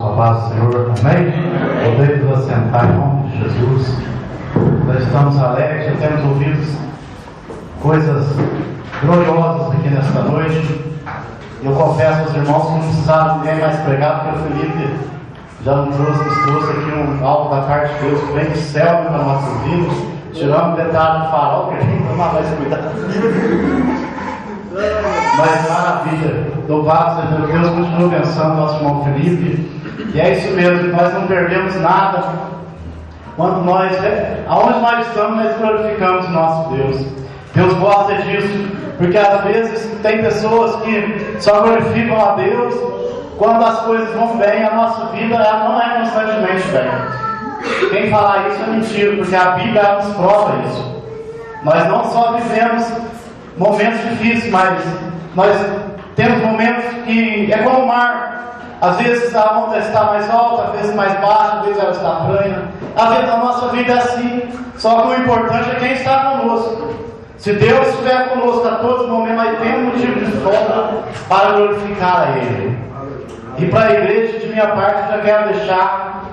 A paz do Senhor, amém? Podemos assentar em nome de Jesus. Nós estamos alegres, já temos ouvido coisas gloriosas aqui nesta noite. Eu confesso aos irmãos que não precisava ninguém mais pregar, porque o Felipe já nos trouxe aqui algo da parte de Deus que vem do céu para nossas vidas. Tiramos detalhe do farol, que a gente tomar mais cuidado. Mas maravilha, louvado seja Deus, continua abençoando nosso irmão Felipe. E é isso mesmo, nós não perdemos nada quando aonde nós estamos, nós glorificamos o nosso Deus. Deus gosta disso, porque às vezes tem pessoas que só glorificam a Deus quando as coisas vão bem. A nossa vida ela não é constantemente bem. Quem falar isso é mentira, porque a Bíblia ela nos prova isso. Nós não só vivemos momentos difíceis, mas nós temos momentos que é como o mar. Às vezes a onda está mais alta, às vezes mais baixa, às vezes ela está plana. Às vezes a nossa vida é assim. Só que o importante é quem está conosco. Se Deus estiver conosco a todos os momentos, nós temos motivo de sobra para glorificar a Ele. E para a igreja, de minha parte, eu já quero deixar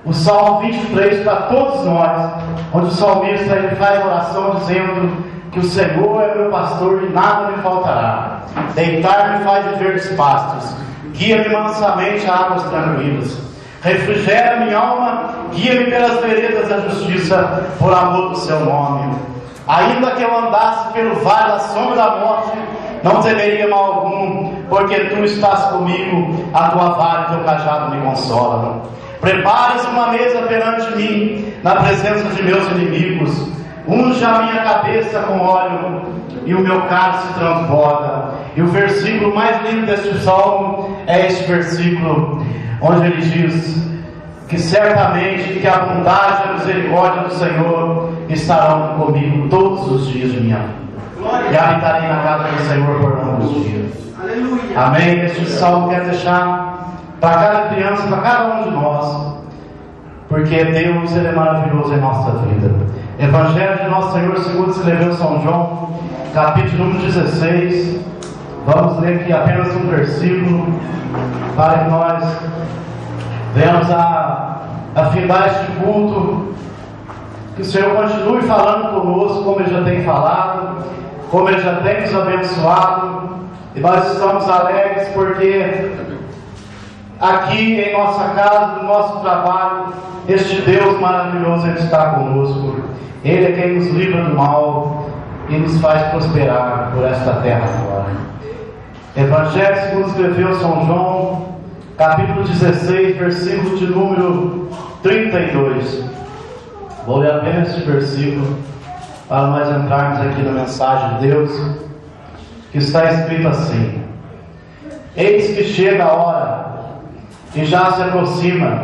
o Salmo 23 para todos nós, onde o salmista ele faz oração dizendo que o Senhor é meu pastor e nada me faltará. Deitar-me faz viver dos pastos. Guia-me mansamente a águas tranquilas. Refrigera minha alma, guia-me pelas veredas da justiça, por amor do seu nome. Ainda que eu andasse pelo vale da sombra da morte, não temeria mal algum, porque tu estás comigo, a tua vara e teu cajado me consolam. Prepares uma mesa perante mim, na presença de meus inimigos. Unge a minha cabeça com óleo e o meu cálice transborda. E o versículo mais lindo deste salmo é este versículo, onde ele diz que certamente que a bondade e a misericórdia do Senhor estarão comigo todos os dias de minha vida. E habitarei na casa do Senhor por longos dias. Aleluia. Amém. Este salmo quer deixar para cada criança, para cada um de nós, porque Deus ele é maravilhoso em nossa vida. Evangelho de nosso Senhor segundo escreveu São João, capítulo número 16. Vamos ler aqui apenas um versículo para que nós venhamos a findar este culto. Que o Senhor continue falando conosco como Ele já tem falado, como Ele já tem nos abençoado. E nós estamos alegres porque aqui em nossa casa, no nosso trabalho, este Deus maravilhoso Ele está conosco. Ele é quem nos livra do mal e nos faz prosperar por esta terra fora. Evangelho segundo escreveu São João, capítulo 16, versículo de número 32. Vou ler apenas este versículo para nós entrarmos aqui na mensagem de Deus, que está escrito assim: Eis que chega a hora, e já se aproxima,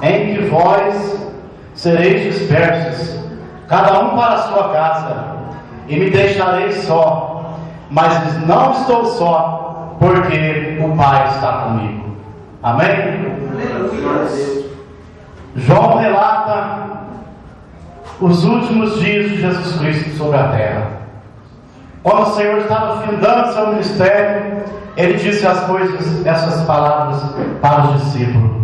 em que vós sereis dispersos, cada um para a sua casa, e me deixareis só. Mas não estou só, porque o Pai está comigo. Amém? João relata os últimos dias de Jesus Cristo sobre a terra. Quando o Senhor estava findando seu ministério, Ele disse essas palavras para os discípulos.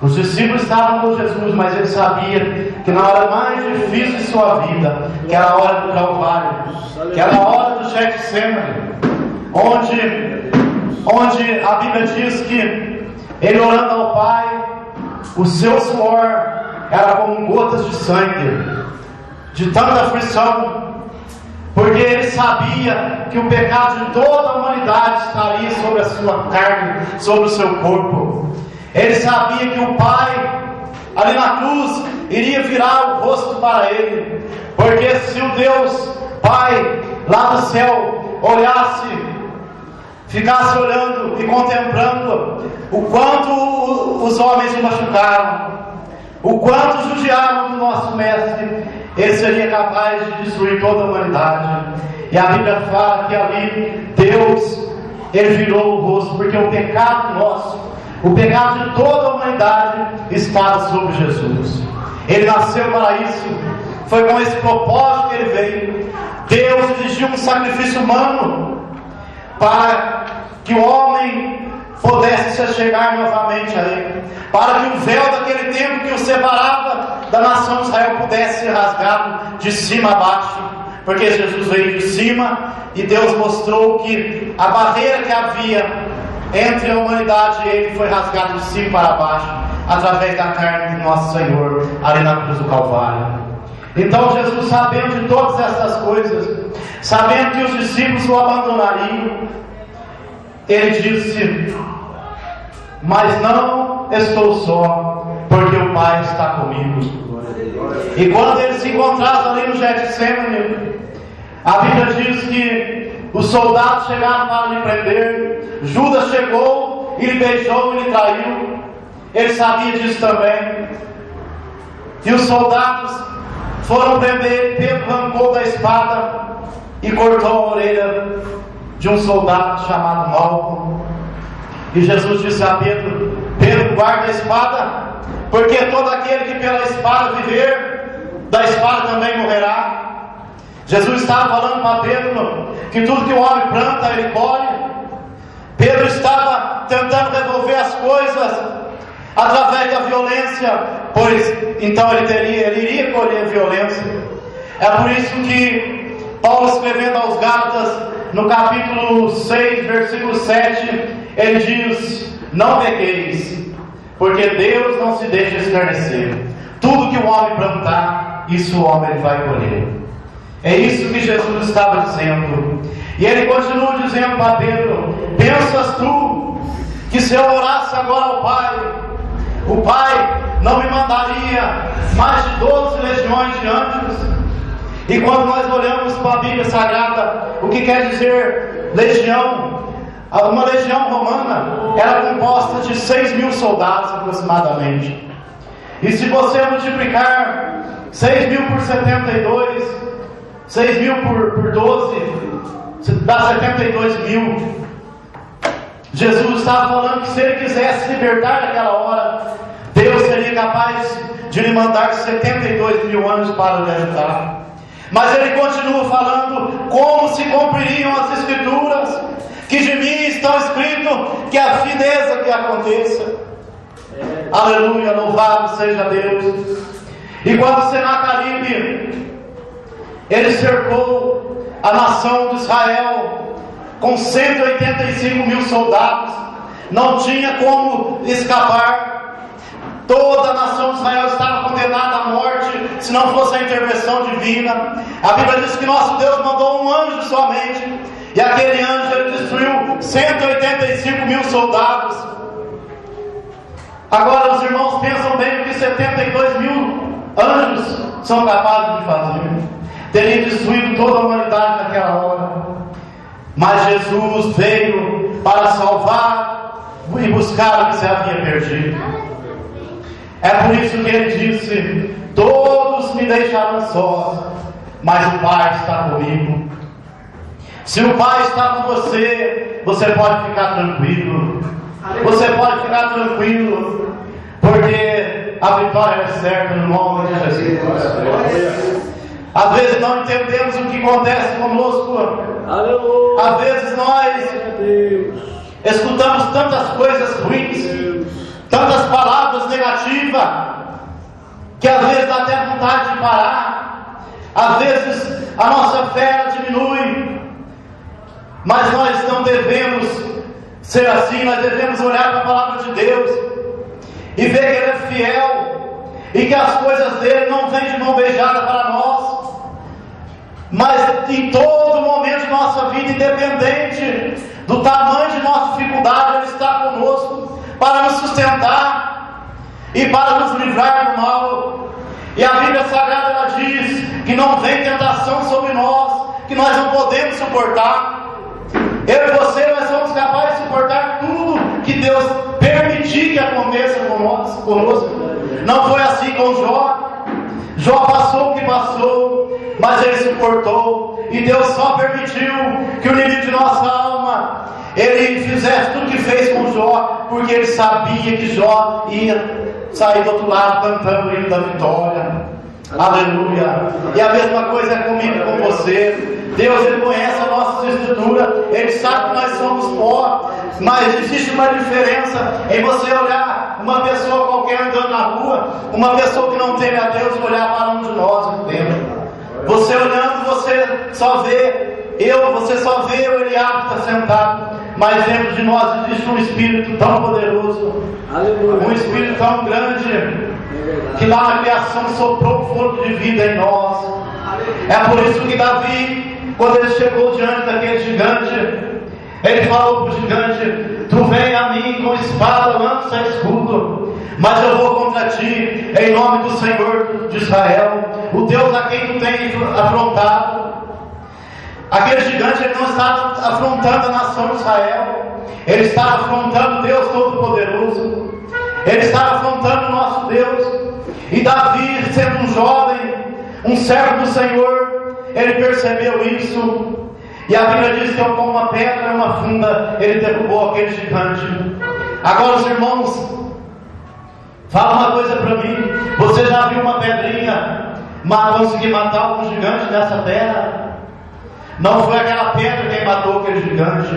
Os discípulos estavam com Jesus, mas Ele sabia que na hora mais difícil de sua vida, que era a hora do Calvário, que era a hora do Getsemane, onde a Bíblia diz que Ele orando ao Pai, o seu suor era como gotas de sangue, de tanta aflição, porque Ele sabia que o pecado de toda a humanidade estaria sobre a sua carne, sobre o seu corpo. Ele sabia que o Pai, ali na cruz, iria virar o rosto para Ele, porque se o Deus Pai, lá do céu, olhasse, ficasse olhando e contemplando o quanto os homens o machucaram, o quanto judiaram do nosso Mestre, Ele seria capaz de destruir toda a humanidade. E a Bíblia fala que ali Deus, Ele virou o rosto, porque o pecado nosso, o pecado de toda a humanidade estava sobre Jesus. Ele nasceu para isso. Foi com esse propósito que Ele veio. Deus exigiu um sacrifício humano para que o homem pudesse se chegar novamente a Ele, para que o véu daquele tempo que o separava da nação de Israel pudesse ser rasgado de cima a baixo, porque Jesus veio de cima e Deus mostrou que a barreira que havia entre a humanidade e Ele foi rasgada de cima para baixo, através da carne de nosso Senhor, ali na cruz do Calvário. Então Jesus, sabendo de todas essas coisas, sabendo que os discípulos o abandonariam, Ele disse: mas não estou só, porque o Pai está comigo. E quando eles se encontraram ali no Getsemane, a Bíblia diz que os soldados chegaram para lhe prender. Judas chegou e lhe beijou e lhe traiu. Ele sabia disso também. E os soldados foram prender. Pedro arrancou da espada e cortou a orelha de um soldado chamado Malco. E Jesus disse a Pedro: Pedro, guarda a espada, porque todo aquele que pela espada viver, da espada também morrerá. Jesus estava falando para Pedro que tudo que o homem planta, ele colhe. Pedro estava tentando resolver as coisas através da violência, pois então ele iria colher violência. É por isso que Paulo, escrevendo aos Gálatas, no capítulo 6, versículo 7, ele diz: não pequeis, porque Deus não se deixa escarnecer. Tudo que o homem plantar, isso o homem vai colher. É isso que Jesus estava dizendo. E ele continua dizendo para Pedro: pensas tu que se eu orasse agora ao Pai, o Pai não me mandaria mais de 12 legiões de anjos? E quando nós olhamos para a Bíblia Sagrada, o que quer dizer legião? Uma legião romana era composta de 6.000 soldados aproximadamente. E se você multiplicar 6.000 por 72, 6.000 por 12, dá 72.000. Jesus estava falando que se ele quisesse libertar naquela hora, Deus seria capaz de lhe mandar 72.000 anjos para lhe ajudar. Mas ele continua falando como se cumpririam as Escrituras, que de mim estão escrito que a fineza que aconteça. Aleluia, louvado seja Deus. E quando Senaqueribe ele cercou a nação de Israel com 185.000 soldados, não tinha como escapar. Toda a nação de Israel estava condenada à morte se não fosse a intervenção divina. A Bíblia diz que nosso Deus mandou um anjo somente, e aquele anjo ele destruiu 185.000 soldados. Agora os irmãos pensam bem o que 72.000 anjos são capazes de fazer. Teriam destruído toda a humanidade naquela hora. Mas Jesus veio para salvar e buscar o que se havia perdido. É por isso que ele disse: todos me deixarão sós, mas o Pai está comigo. Se o Pai está com você, você pode ficar tranquilo. Você pode ficar tranquilo, porque a vitória é certa no nome de Jesus. Às vezes não entendemos o que acontece conosco. Às vezes nós escutamos tantas coisas ruins, tantas palavras negativas, que às vezes dá até vontade de parar. Às vezes a nossa fé diminui. Mas nós não devemos ser assim. Nós devemos olhar para a palavra de Deus e ver que Ele é fiel, e que as coisas dele não vêm de mão beijada para nós, mas em todo momento de nossa vida, independente do tamanho de nossa dificuldade, Ele está conosco para nos sustentar e para nos livrar do mal. E a Bíblia Sagrada ela diz que não vem tentação sobre nós que nós não podemos suportar. Eu e você, nós somos capazes de suportar tudo que Deus permitir que aconteça conosco. Não foi assim com Jó. Jó passou o que passou, mas ele suportou. E Deus só permitiu que o inimigo de nossa alma ele fizesse tudo o que fez com Jó, porque ele sabia que Jó ia sair do outro lado cantando o hino da vitória. Aleluia. E a mesma coisa é comigo e com você. Deus, Ele conhece a nossa estrutura, Ele sabe que nós somos pó, mas existe uma diferença em você olhar uma pessoa qualquer andando na rua, uma pessoa que não teme a Deus, olhar para um de nós aqui dentro. Você olhando, você só vê você só vê o Eliabe está sentado, mas dentro de nós existe um Espírito tão poderoso, um Espírito tão grande, que lá na criação soprou o fogo de vida em nós. É por isso que Davi, quando ele chegou diante daquele gigante, ele falou para o gigante: tu vem a mim com espada, lança e escudo, mas eu vou contra ti em nome do Senhor de Israel, o Deus a quem tu tens afrontado. Aquele gigante, ele não estava afrontando a nação de Israel, ele estava afrontando Deus Todo-Poderoso, ele estava afrontando o nosso Deus. E Davi, sendo um jovem, um servo do Senhor, ele percebeu isso. E a Bíblia diz que com uma pedra e uma funda ele derrubou aquele gigante. Agora, os irmãos, fala uma coisa para mim: você já viu uma pedrinha conseguir matar algum gigante nessa terra? Não foi aquela pedra quem matou aquele gigante.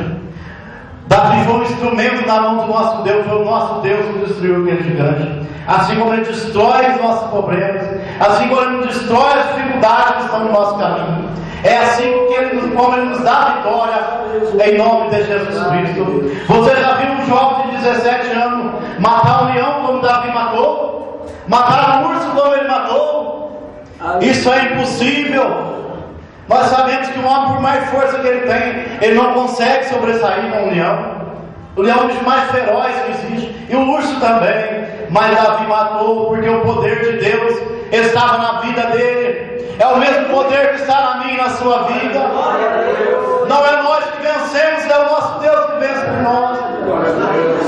Davi foi um instrumento na mão do nosso Deus, foi o nosso Deus que destruiu aquele gigante. Assim como Ele destrói os nossos problemas, assim como Ele destrói as dificuldades que estão no nosso caminho, é assim como Ele nos dá vitória, em nome de Jesus Cristo. Você já viu um jovem de 17 anos matar um leão como Davi matou? Matar um urso como ele matou? Isso é impossível. Nós sabemos que um homem, por mais força que ele tem, ele não consegue sobressair com um leão. O leão é o bicho mais feroz que existe, e o urso também. Mas Davi matou porque o poder de Deus estava na vida dele. É o mesmo poder que está na minha e na sua vida. Não é nós que vencemos, é o nosso Deus que vence por nós.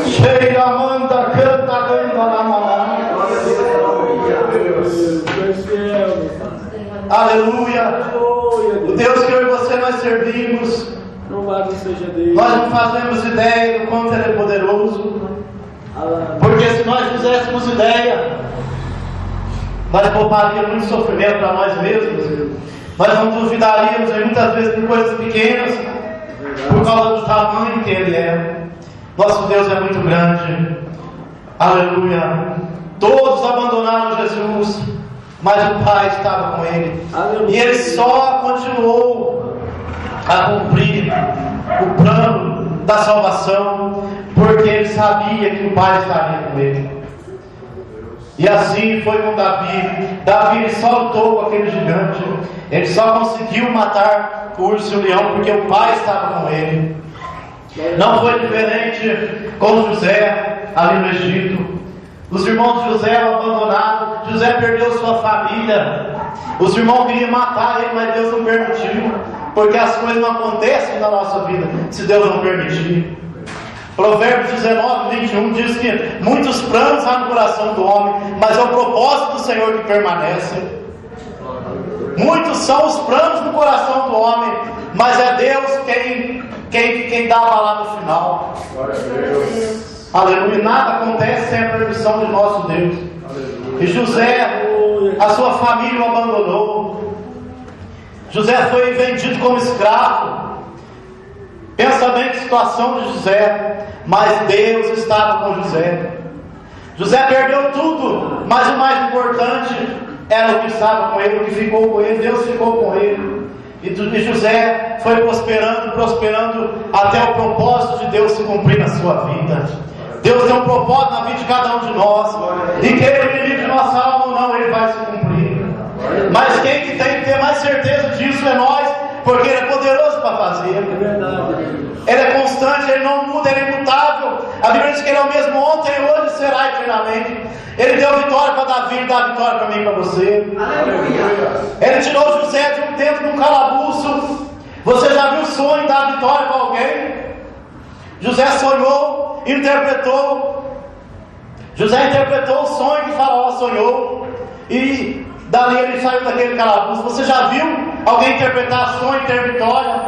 Cheira, manda, canta, canta, lá. Aleluia. O Deus que eu e você nós servimos, louvado seja Deus. Nós não fazemos ideia do quanto Ele é poderoso. Porque se nós fizéssemos ideia, nós pouparíamos muito sofrimento para nós mesmos. Nós não duvidaríamos muitas vezes por coisas pequenas, por causa do tamanho que Ele é. Nosso Deus é muito grande. Aleluia. Todos abandonaram Jesus, mas o Pai estava com Ele. Aleluia. E Ele só continuou a cumprir o plano da salvação, porque Ele sabia que o Pai estaria com Ele. E assim foi com Davi. Davi ele só lutou com aquele gigante, ele só conseguiu matar o urso e o leão porque o Pai estava com ele. Não foi diferente com José ali no Egito. Os irmãos de José o abandonaram. José perdeu sua família. Os irmãos queriam matar ele, mas Deus não permitiu, porque as coisas não acontecem na nossa vida se Deus não permitir. Provérbios 19, 21 diz que muitos planos há no coração do homem, mas é o propósito do Senhor que permanece. Muitos são os planos no coração do homem, mas é Deus quem dá a palavra no final. Aleluia. Nada acontece sem a permissão de nosso Deus. E José, a sua família o abandonou. José foi vendido como escravo. Pensa bem que situação de José, mas Deus estava com José. José perdeu tudo, mas o mais importante era o que estava com ele, o que ficou com ele. Deus ficou com ele. E José foi prosperando até o propósito de Deus se cumprir na sua vida. Deus tem um propósito na vida de cada um de nós, e queira ele livre de nossa alma ou não, ele vai se cumprir. Mas quem que tem que ter mais certeza disso é nós, porque Ele é poderoso para fazer. Ele é constante, Ele não muda, Ele é imutável. A Bíblia diz que Ele é o mesmo ontem, hoje e será eternamente. Ele deu vitória para Davi, Ele dá vitória para mim e para você. Aleluia. Ele tirou José dentro de um calabouço. Você já viu o sonho dar vitória para alguém? José sonhou, interpretou. José interpretou o sonho que Faraó sonhou, e dali ele saiu daquele calabouço. Você já viu alguém interpretar sonho e ter vitória?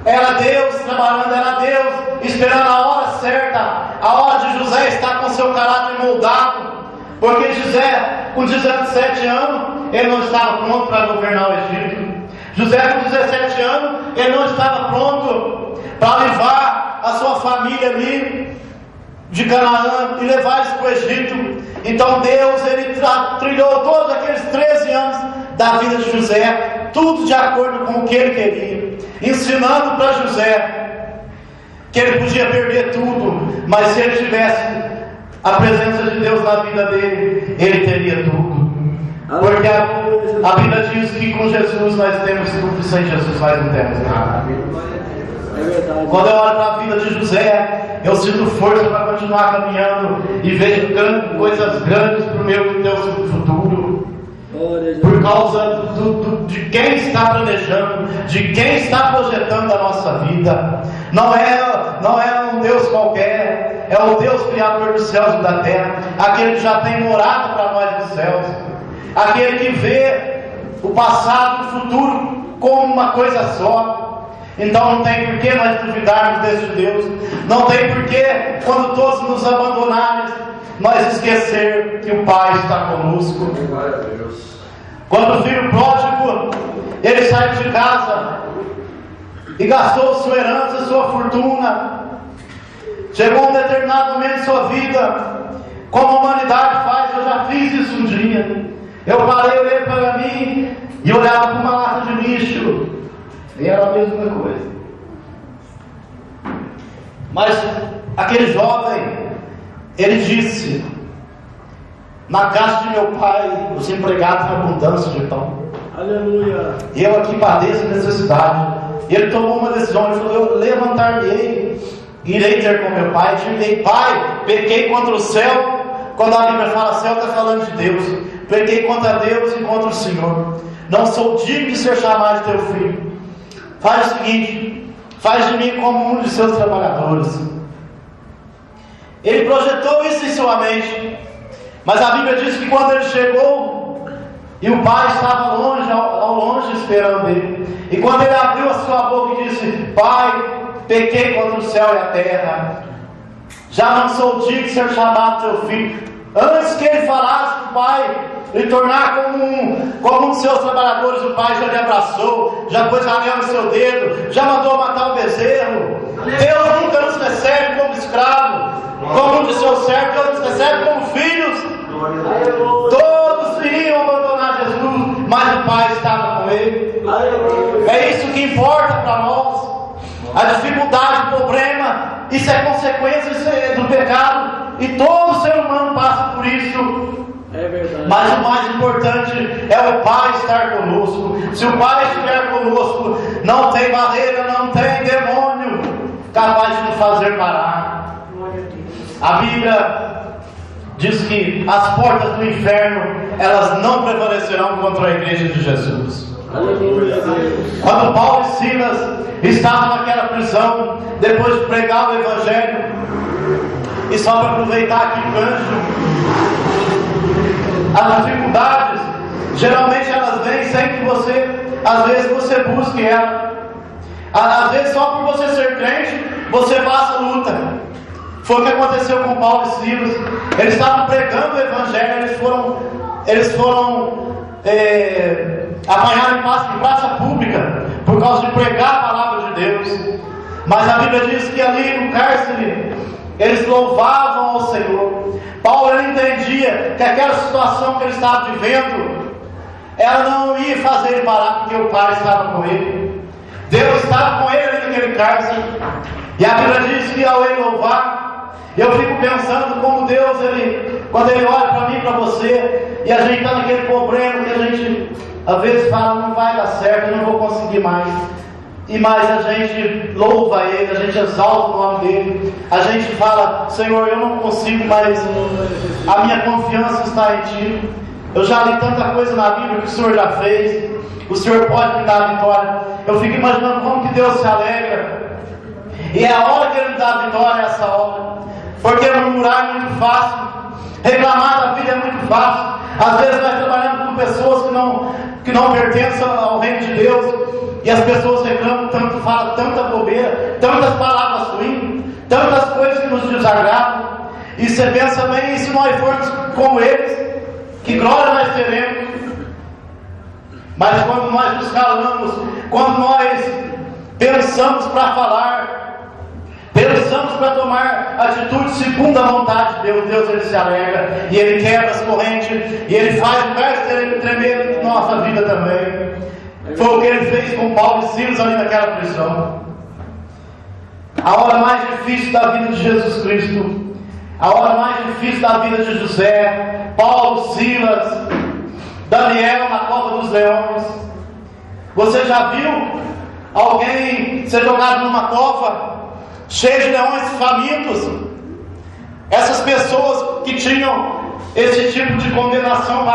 Era Deus trabalhando, era Deus esperando a hora certa, a hora de José estar com seu caráter moldado, Porque José, com 17 anos, ele não estava pronto para governar o Egito. José, com 17 anos, ele não estava pronto para levar a sua família ali de Canaã e levar eles para o Egito. Então Deus, ele trilhou todos aqueles 13 anos da vida de José, tudo de acordo com o que ele queria, ensinando para José que ele podia perder tudo, mas se ele tivesse a presença de Deus na vida dele, ele teria tudo. Porque a Bíblia diz que com Jesus nós temos tudo e sem Jesus nós não temos nada. É verdade. Quando eu olho para a vida de José, eu sinto força para continuar caminhando e vejo coisas grandes para o meu e teu futuro. Por causa de quem está planejando, de quem está projetando a nossa vida. Não é um Deus qualquer, é o Deus Criador dos céus e da terra, aquele que já tem morada para nós nos céus, aquele que vê o passado e o futuro como uma coisa só. Então não tem por que nós duvidarmos desse Deus. Não tem por que, quando todos nos abandonarem, nós esquecer que o Pai está conosco. Quando o filho pródigo, ele saiu de casa e gastou sua herança, sua fortuna, chegou um determinado momento de sua vida, como a humanidade faz, eu já fiz isso um dia. Eu parei, olhei para mim e olhava para uma lata de lixo. E era a mesma coisa. Mas aquele jovem, ele disse: na casa de meu pai, os empregados têm abundância de pão. Aleluia. E eu aqui padeço necessidade. E ele tomou uma decisão, ele falou: eu levantar-me-ei, irei ter com meu pai. Direi: pai, pequei contra o céu. Quando a Bíblia fala céu, está falando de Deus. Pequei contra Deus e contra o Senhor. Não sou digno de ser chamado de teu filho. Faz o seguinte: faz de mim como um de seus trabalhadores. Ele projetou isso em sua mente. Mas a Bíblia diz que quando ele chegou, e o pai estava longe, ao longe esperando ele, e quando ele abriu a sua boca e disse: pai, pequei contra o céu e a terra, já não sou digno de ser chamado teu filho. Antes que ele falasse para o pai lhe tornar como um dos seus trabalhadores, o pai já lhe abraçou, já pôs anel no seu dedo, já mandou matar o bezerro. Deus nunca nos recebe como escravo, como um de seus servos. Deus nos recebe como filhos. Todos iriam abandonar Jesus, mas o pai estava com ele. É isso que importa para nós. A dificuldade, o problema, isso é consequência do pecado, e todo ser humano passa por isso. É verdade. Mas o mais importante é o Pai estar conosco. Se o Pai estiver conosco, não tem barreira, não tem demônio capaz de nos fazer parar. A Bíblia diz que as portas do inferno, elas não prevalecerão contra a igreja de Jesus. Quando Paulo e Silas estavam naquela prisão, depois de pregar o Evangelho, e só para aproveitar aqui o gancho, as dificuldades, geralmente elas vêm sem que você, às vezes você busque ela. Às vezes só por você ser crente, você passa luta. Foi o que aconteceu com Paulo e Silas. Eles estavam pregando o Evangelho, eles foram apanhados em praça pública por causa de pregar a palavra de Deus. Mas a Bíblia diz que ali no cárcere eles louvavam ao Senhor. Paulo, ele entendia que aquela situação que ele estava vivendo, ela não ia fazer ele parar, porque o Pai estava com ele. Deus estava com ele naquele cárcere. E a Bíblia diz que ao ele louvar, eu fico pensando como Deus, quando ele olha para mim e para você, e a gente está naquele problema que a gente às vezes fala: não vai dar certo, eu não vou conseguir mais. E mais a gente louva Ele, a gente exalta o nome dEle, a gente fala: Senhor, eu não consigo, mas a minha confiança está em Ti. Eu já li tanta coisa na Bíblia que o Senhor já fez, o Senhor pode me dar a vitória. Eu fico imaginando como que Deus se alegra, e é a hora que Ele me dá a vitória, é essa hora. Porque murmurar é muito fácil, reclamar da vida é muito fácil. Às vezes nós trabalhamos com pessoas que não pertencem ao reino de Deus, e as pessoas reclamam tanto, falam tanta bobeira, tantas palavras ruins, tantas coisas que nos desagradam. E você pensa bem, se nós formos como eles, que glória nós teremos. Mas quando nós nos calamos, quando nós pensamos para falar, pensamos para tomar atitude segundo a vontade de Deus, Deus ele se alegra, e Ele quebra as correntes, e Ele faz o verso tremer na nossa vida também. Foi o que Ele fez com Paulo e Silas ali naquela prisão. A hora mais difícil da vida de Jesus Cristo, a hora mais difícil da vida de José, Paulo, Silas, Daniel na cova dos leões. Você já viu alguém ser jogado numa cova cheia de leões famintos? Essas pessoas que tinham esse tipo de condenação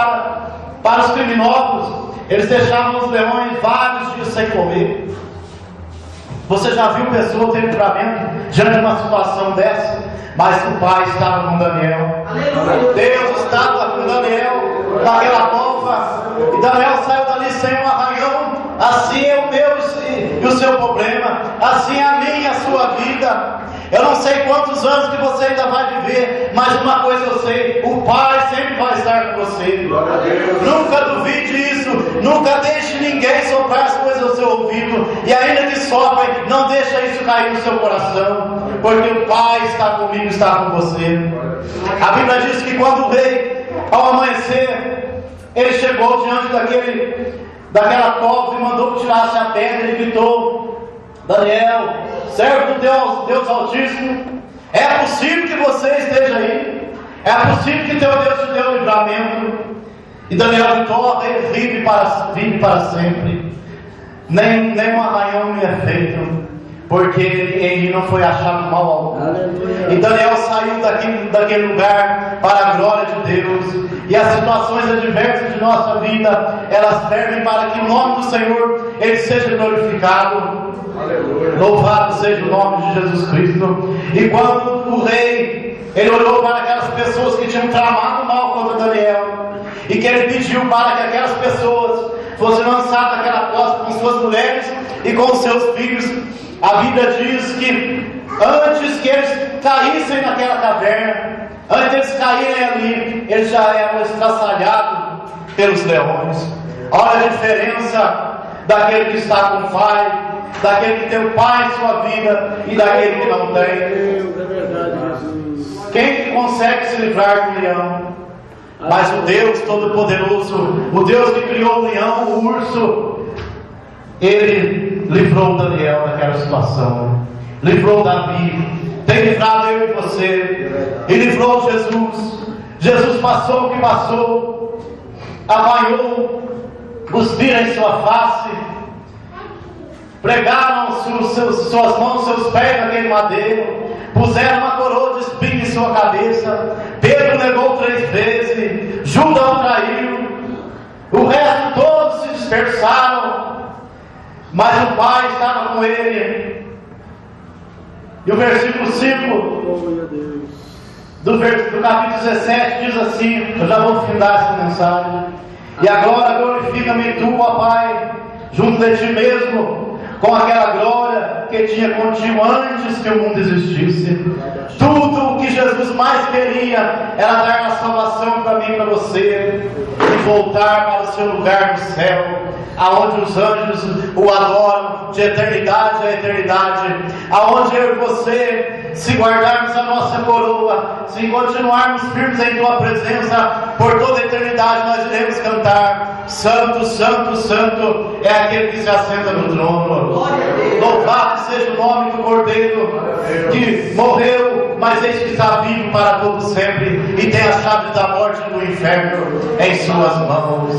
para os criminosos, eles deixavam os leões vários dias sem comer. Você já viu pessoas ter livramento diante de uma situação dessa? Mas o Pai estava com Daniel. Deus estava com Daniel naquela cova. E Daniel saiu dali sem um arranhão. Assim é o meu e o seu problema. Assim é a minha e a sua vida. Eu não sei quantos anos que você ainda vai viver, mas uma coisa eu sei: o Pai sempre vai estar com você. Nunca duvide isso. Nunca deixe ninguém soprar as coisas ao seu ouvido. E ainda que soprem, não deixe isso cair no seu coração, porque o Pai está comigo, está com você. A Bíblia diz que quando o rei, ao amanhecer, ele chegou diante daquela cova e mandou que tirasse a pedra. Ele gritou: Daniel, servo do Deus Altíssimo, é possível que você esteja aí? É possível que teu Deus te deu livramento? E Daniel gritou: vive para sempre. Nem um arranhão me é feito, porque ele não foi achado mal algum. E Daniel saiu daquele lugar para a glória de Deus. E as situações adversas de nossa vida, elas servem para que o nome do Senhor ele seja glorificado. Aleluia. Louvado seja o nome de Jesus Cristo. E quando o rei ele olhou para aquelas pessoas que tinham tramado mal contra Daniel, e que ele pediu para que aquelas pessoas fossem lançadas naquela costa com suas mulheres e com seus filhos, a Bíblia diz que antes que eles caíssem naquela caverna, antes de eles caírem ali, eles já eram estraçalhados pelos leões. Olha a diferença daquele que está com o Pai, daquele que tem o Pai em sua vida e daquele que não tem. É verdade, Jesus. Quem consegue se livrar do leão? Mas o Deus Todo-Poderoso, o Deus que criou o leão, o urso, Ele livrou Daniel daquela situação, livrou Davi, tem livrado eu e você, e livrou Jesus. Jesus passou o que passou, apanhou, cuspiram em sua face, pregaram suas mãos, seus pés naquele madeiro, puseram uma coroa de espinho em sua cabeça. Pedro negou 3 vezes, Judas o traiu, o resto todos se dispersaram, mas o Pai estava com ele. E o versículo 5 do capítulo 17 diz assim: eu já vou findar essa mensagem. E agora glorifica-me tu, ó Pai, junto de ti mesmo, com aquela glória que tinha contigo antes que o mundo existisse. Tudo o que Jesus mais queria era dar a salvação para mim e para você, e voltar para o seu lugar no céu, aonde os anjos o adoram de eternidade a eternidade, aonde eu e você, se guardarmos a nossa coroa, se continuarmos firmes em tua presença, por toda a eternidade nós iremos cantar: Santo, Santo, Santo é aquele que se assenta no trono. Louvado seja o nome do Cordeiro que morreu, mas eis que está vivo para todo sempre e tem a chave da morte e do inferno em suas mãos.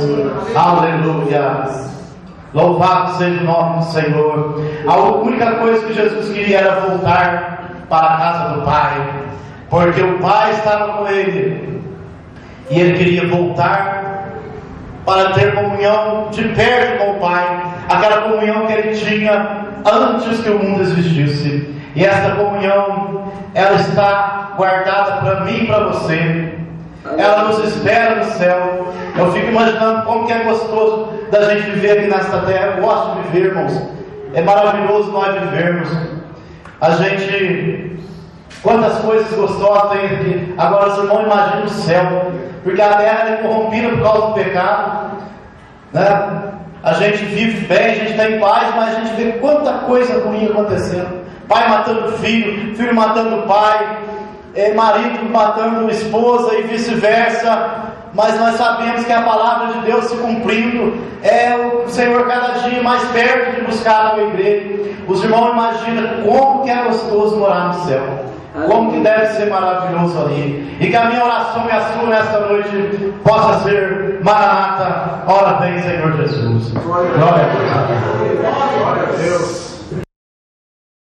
Aleluia. Louvado seja o nome do Senhor. A única coisa que Jesus queria era voltar para a casa do Pai, porque o Pai estava com ele e ele queria voltar para ter comunhão de perto com o Pai, aquela comunhão que ele tinha antes que o mundo existisse. E essa comunhão, ela está guardada para mim e para você. Ela nos espera no céu. Eu fico imaginando como que é gostoso da gente viver aqui nesta terra. Eu gosto de viver, irmãos. É maravilhoso nós vivermos. A gente Quantas coisas gostosas tem aqui. Agora os irmãos imaginam o céu, porque a terra é corrompida por causa do pecado, né? A gente vive bem, a gente está em paz, mas a gente vê quanta coisa ruim acontecendo. Pai matando filho, filho matando pai, marido matando esposa e vice-versa. Mas nós sabemos que a palavra de Deus se cumprindo, o Senhor cada dia mais perto de buscar a tua igreja. Os irmãos imaginam como que é gostoso morar no céu, como que deve ser maravilhoso ali. E que a minha oração e a sua nesta noite possa ser: Maranata, ora vem, Senhor Jesus. Glória a Deus.